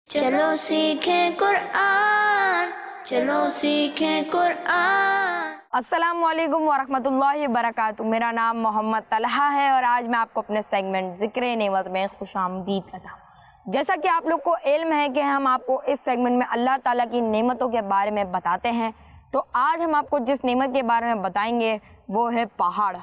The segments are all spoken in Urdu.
چلو سیکھیں قرآن، چلو سیکھیں قرآن۔ السلام علیکم ورحمۃ اللہ وبرکاتہ۔ میرا نام محمد طلحہ ہے اور آج میں آپ کو اپنے سیگمنٹ ذکر نعمت میں خوش آمدید کہتا ہوں۔ جیسا کہ آپ لوگ کو علم ہے کہ ہم آپ کو اس سیگمنٹ میں اللہ تعالیٰ کی نعمتوں کے بارے میں بتاتے ہیں، تو آج ہم آپ کو جس نعمت کے بارے میں بتائیں گے وہ ہے پہاڑ،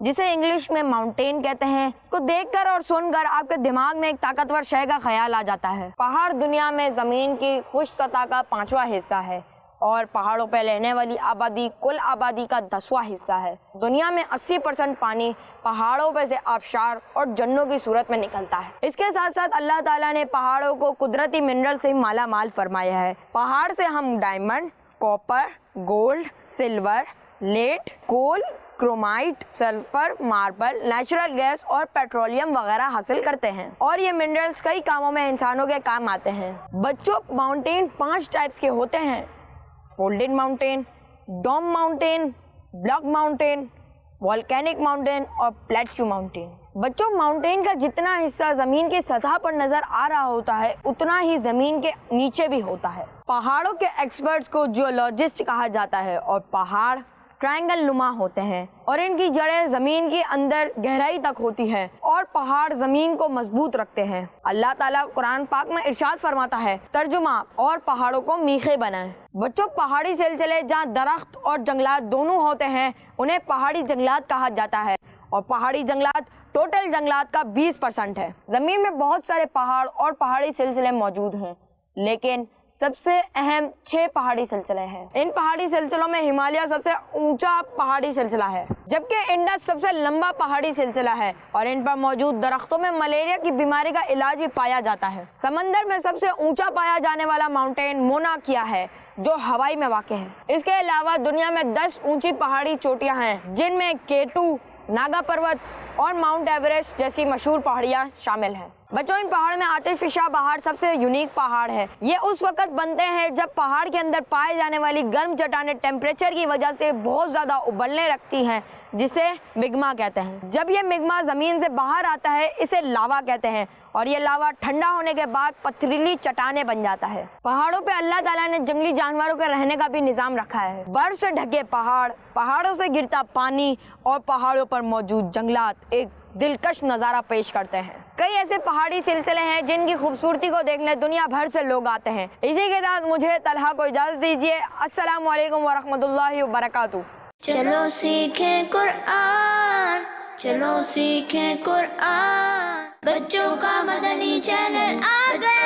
جسے انگلش میں ماؤنٹین کہتے ہیں۔ کو دیکھ کر اور سن کر آپ کے دماغ میں ایک طاقتور شے کا خیال آ جاتا ہے۔ پہاڑ دنیا میں زمین کی خشک سطح کا 5واں حصہ ہے اور پہاڑوں پہ رہنے والی آبادی کل آبادی کا 10واں حصہ ہے۔ دنیا میں 80% پانی پہاڑوں پہ سے آبشار اور جنوں کی صورت میں نکلتا ہے۔ اس کے ساتھ ساتھ اللہ تعالیٰ نے پہاڑوں کو قدرتی منرل سے مالا مال فرمایا ہے۔ پہاڑ سے ہم diamond, copper, gold, silver, lead, coal, chromite, sulphur, marble, natural gas اور پیٹرولیم وغیرہ حاصل کرتے ہیں، اور یہ منرلز کئی کاموں میں انسانوں کے کام آتے ہیں۔ بچوں، ماؤنٹین 5 ٹائپس کے ہوتے ہیں: folded mountain, dome mountain, block mountain, volcanic mountain اور پلیٹیو ماؤنٹین۔ بچوں، ماؤنٹین کا جتنا حصہ زمین کی سطح پر نظر آ رہا ہوتا ہے اتنا ہی زمین کے نیچے بھی ہوتا ہے۔ پہاڑوں کے ایکسپرٹس کو جیولوجسٹ کہا جاتا ہے، اور پہاڑ ٹرائنگل نما ہوتے ہیں اور ان کی جڑیں زمین کے اندر گہرائی تک ہوتی ہے اور پہاڑ زمین کو مضبوط رکھتے ہیں۔ اللہ تعالیٰ قرآن پاک میں ارشاد فرماتا ہے، ترجمہ: اور پہاڑوں کو میخیں بنائیں۔ بچوں، پہاڑی سلسلے جہاں درخت اور جنگلات دونوں ہوتے ہیں انہیں پہاڑی جنگلات کہا جاتا ہے، اور پہاڑی جنگلات ٹوٹل جنگلات کا 20% ہے۔ زمین میں بہت سارے پہاڑ اور پہاڑی سلسلے موجود ہیں، لیکن سب سے اہم 6 پہاڑی سلسلے ہیں۔ ان پہاڑی سلسلوں میں ہمالیہ سب سے اونچا پہاڑی سلسلہ ہے، جبکہ انڈس سب سے لمبا پہاڑی سلسلہ ہے، اور ان پر موجود درختوں میں ملیریا کی بیماری کا علاج بھی پایا جاتا ہے۔ سمندر میں سب سے اونچا پایا جانے والا ماؤنٹین مونا کیا ہے، جو ہوائی میں واقع ہے۔ اس کے علاوہ دنیا میں 10 اونچی پہاڑی چوٹیاں ہیں، جن میں K2، ناگا پروت اور ماؤنٹ ایوریسٹ جیسی مشہور پہاڑیاں شامل ہیں۔ بچوں، ان پہاڑ میں آتش فشاں پہاڑ سب سے یونیک پہاڑ ہے۔ یہ اس وقت بنتے ہیں جب پہاڑ کے اندر پائے جانے والی گرم چٹانیں ٹیمپریچر کی وجہ سے بہت زیادہ ابلنے لگتی ہیں، جسے مگما کہتے ہیں۔ جب یہ مگما زمین سے باہر آتا ہے اسے لاوا کہتے ہیں، اور یہ لاوا ٹھنڈا ہونے کے بعد پتھریلی چٹانیں بن جاتا ہے۔ پہاڑوں پہ اللہ تعالیٰ نے جنگلی جانوروں کے رہنے کا بھی نظام رکھا ہے۔ برف سے ڈھکے پہاڑ، پہاڑوں سے گرتا پانی اور پہاڑوں پر موجود جنگلات ایک دلکش نظارہ پیش کرتے ہیں۔ کئی ایسے پہاڑی سلسلے ہیں جن کی خوبصورتی کو دیکھنے دنیا بھر سے لوگ آتے ہیں۔ اسی کے ساتھ مجھے طلحہ کو اجازت دیجیے۔ السلام علیکم ورحمۃ اللہ وبرکاتہ۔ چلو سیکھیں قرآن، چلو سیکھیں قرآن۔ بچوں کا مدنی چینل آ گیا۔